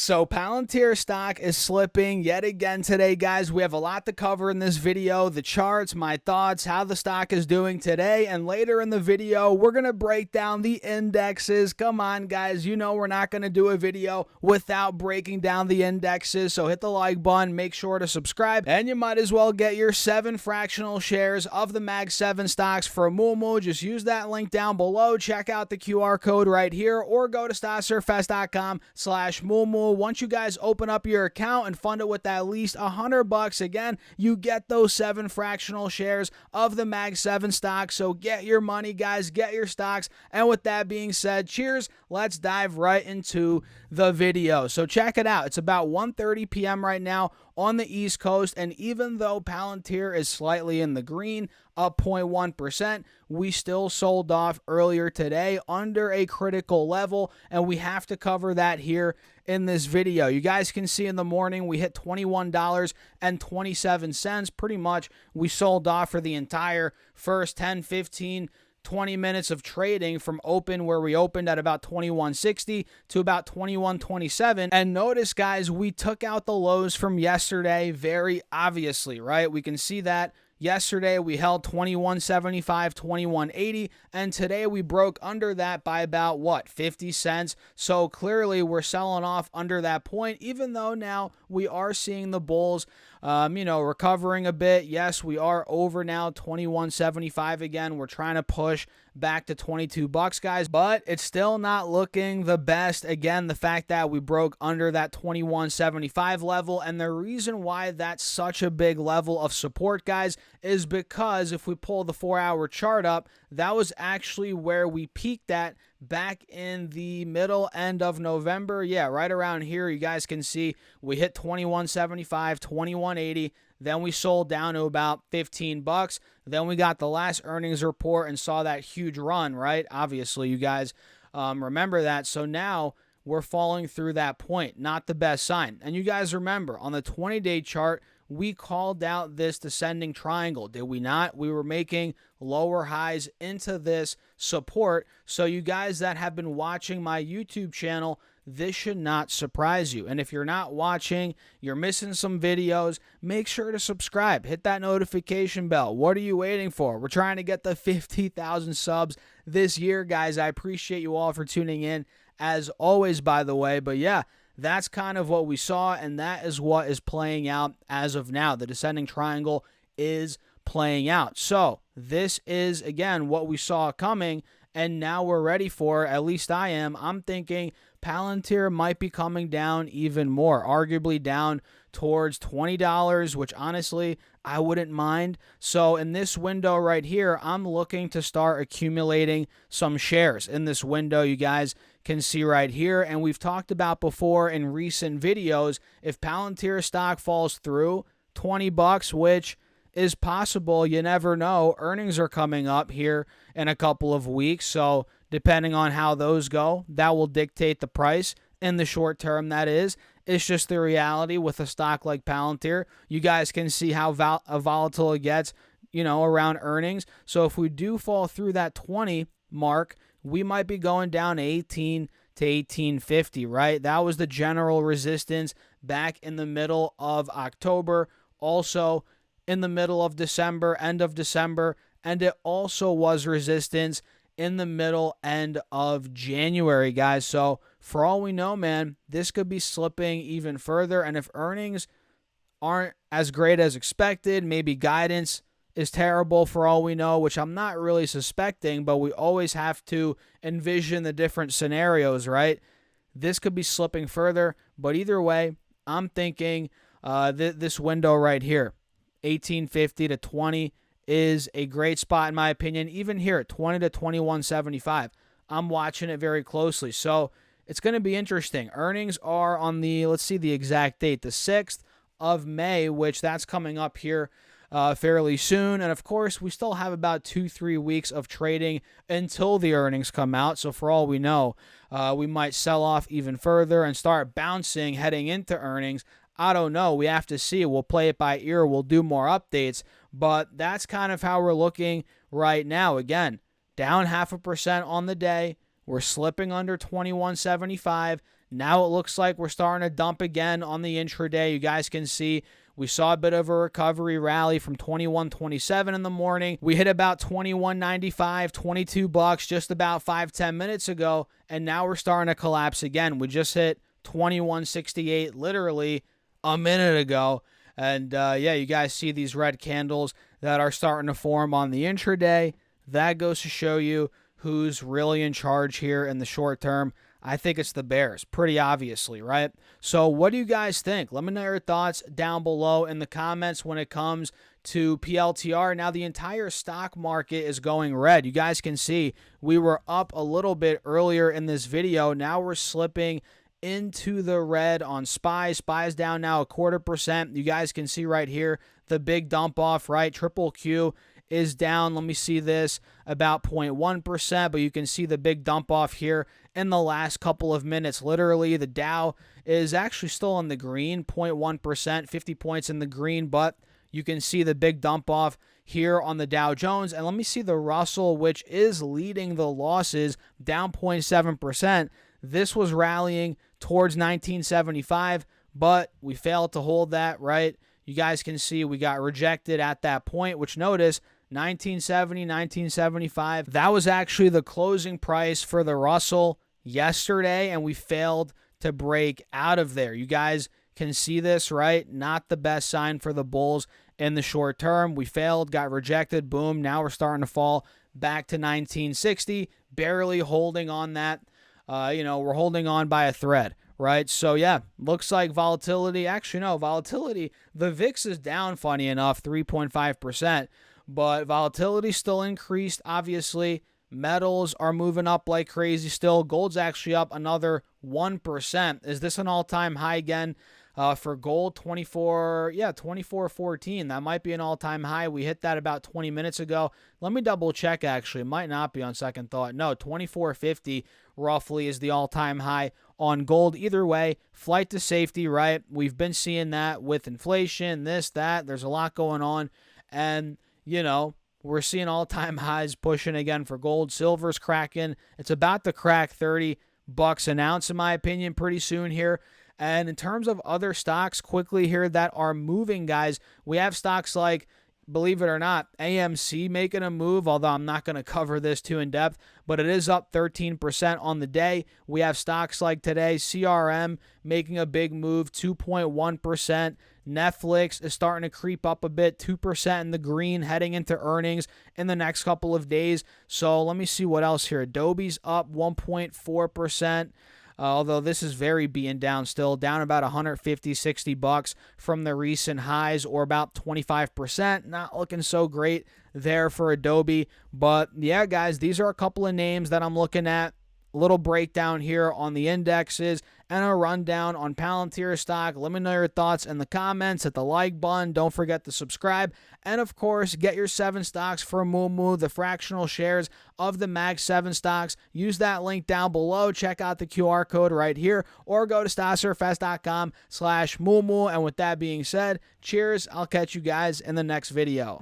So Palantir stock is slipping yet again today, guys. We have a lot to cover in this video. The charts, my thoughts, how the stock is doing today, and later in the video, we're going to break down the indexes. Come on, guys. You know we're not going to do a video without breaking down the indexes, so hit the like button, make sure to subscribe, and you might as well get your 7 fractional shares of the Mag 7 stocks for Moomoo. Just use that link down below. Check out the QR code right here, or go to stocksurfest.com/Moomoo. Once you guys open up your account and fund it with at least $100, again, you get those 7 fractional shares of the Mag 7 stock. So get your money, guys, get your stocks. And with that being said, cheers. Let's dive right into the video. So check it out. It's about 1:30 p.m. right now on the East Coast, and even though Palantir is slightly in the green, up 0.1%, we still sold off earlier today under a critical level, and we have to cover that here in this video. You guys can see in the morning we hit $21.27. Pretty much we sold off for the entire first 10, 15, 20 minutes of trading from open, where we opened at about 21.60 to about 21.27. And notice, guys, we took out the lows from yesterday very obviously, right? We can see that yesterday we held 21.75, 21.80, and today we broke under that by about, what, 50 cents? So clearly we're selling off under that point, even though now we are seeing the bulls recovering a bit. Yes, we are over now 21.75 again. We're trying to push back to $22, guys, but it's still not looking the best. Again, the fact that we broke under that 21.75 level, and the reason why that's such a big level of support, guys, is because if we pull the 4-hour chart up, that was actually where we peaked at back in the middle end of November. Yeah, right around here, you guys can see we hit 21.75, 21.80. Then we sold down to about $15. Then we got the last earnings report and saw that huge run, right? Obviously, you guys remember that. So now we're falling through that point. Not the best sign. And you guys remember, on the 20-day chart, we called out this descending triangle, did we not? We were making lower highs into this support. So you guys that have been watching my YouTube channel, this should not surprise you. And if you're not watching, you're missing some videos, make sure to subscribe. Hit that notification bell. What are you waiting for? We're trying to get the 50,000 subs this year, guys. I appreciate you all for tuning in, as always, by the way. But yeah, that's kind of what we saw, and that is what is playing out as of now. The descending triangle is playing out. So this is, again, what we saw coming, and now we're ready for, at least I am. I'm thinking Palantir might be coming down even more, arguably down towards $20, which honestly I wouldn't mind. So in this window right here, I'm looking to start accumulating some shares. In this window, you guys can see right here, and we've talked about before in recent videos, if Palantir stock falls through $20, which is possible, you never know. Earnings are coming up here in a couple of weeks, so depending on how those go, that will dictate the price in the short term, that is. It's just the reality with a stock like Palantir. You guys can see how volatile it gets, around earnings. So if we do fall through that 20 mark, we might be going down to 18 to 18.50, right? That was the general resistance back in the middle of October, also in the middle of December, end of December, and it also was resistance in the middle end of January, guys. So for all we know, man, this could be slipping even further, and if earnings aren't as great as expected, maybe guidance is terrible for all we know, which I'm not really suspecting, but we always have to envision the different scenarios, right? This could be slipping further, but either way, I'm thinking this window right here, 18.50 to 20, is a great spot in my opinion. Even here at 20 to 21.75, I'm watching it very closely. So it's going to be interesting. Earnings are on the, let's see the exact date, the 6th of May, which that's coming up here fairly soon. And of course, we still have about 2-3 weeks of trading until the earnings come out. So for all we know, we might sell off even further and start bouncing heading into earnings. I don't know. We have to see. We'll play it by ear. We'll do more updates. But that's kind of how we're looking right now. Again, down 0.5% on the day. We're slipping under 21.75. Now it looks like we're starting to dump again on the intraday. You guys can see we saw a bit of a recovery rally from 21.27 in the morning. We hit about 21.95, 22 bucks just about 5-10 minutes ago, and now we're starting to collapse again. We just hit 21.68 literally a minute ago. And yeah, you guys see these red candles that are starting to form on the intraday. That goes to show you who's really in charge here in the short term. I think it's the Bears, pretty obviously, right? So what do you guys think? Let me know your thoughts down below in the comments when it comes to PLTR. Now, the entire stock market is going red. You guys can see we were up a little bit earlier in this video. Now we're slipping into the red on SPY. SPY's down now 0.25%. You guys can see right here the big dump off, right? Triple Q is down, let me see this, about 0.1%, but you can see the big dump off here in the last couple of minutes. Literally, the Dow is actually still in the green, 0.1%, 50 points in the green, but you can see the big dump off here on the Dow Jones. And let me see the Russell, which is leading the losses, down 0.7%. This was rallying towards 1975, but we failed to hold that, right? You guys can see we got rejected at that point, which notice 1970, 1975. That was actually the closing price for the Russell yesterday, and we failed to break out of there. You guys can see this, right? Not the best sign for the bulls in the short term. We failed, got rejected, boom. Now we're starting to fall back to 1960, barely holding on that. We're holding on by a thread, right? So, yeah, looks like volatility. Actually, no, volatility. The VIX is down, funny enough, 3.5%. But volatility still increased, obviously. Metals are moving up like crazy still. Gold's actually up another 1%. Is this an all-time high again for gold? 24.14. That might be an all-time high. We hit that about 20 minutes ago. Let me double check, actually. It might not be on second thought. No, 24.50 roughly is the all-time high on gold. Either way, flight to safety, right? We've been seeing that with inflation, this, that. There's a lot going on. And we're seeing all-time highs pushing again for gold. Silver's cracking. It's about to crack 30 bucks an ounce, in my opinion, pretty soon here. And in terms of other stocks, quickly here that are moving, guys, we have stocks like, believe it or not, AMC making a move, although I'm not going to cover this too in depth, but it is up 13% on the day. We have stocks like today, CRM making a big move, 2.1%. Netflix is starting to creep up a bit, 2% in the green, heading into earnings in the next couple of days. So let me see what else here. Adobe's up 1.4%. Although this is very being down still, down about 150, 60 bucks from the recent highs, or about 25%. Not looking so great there for Adobe. But yeah, guys, these are a couple of names that I'm looking at. A little breakdown here on the indexes and a rundown on Palantir stock. Let me know your thoughts in the comments. Hit the like button. Don't forget to subscribe. And of course, get your 7 stocks for Moomoo, the fractional shares of the Mag 7 stocks. Use that link down below. Check out the QR code right here, or go to stocksurfest.com/Moomoo. And with that being said, cheers. I'll catch you guys in the next video.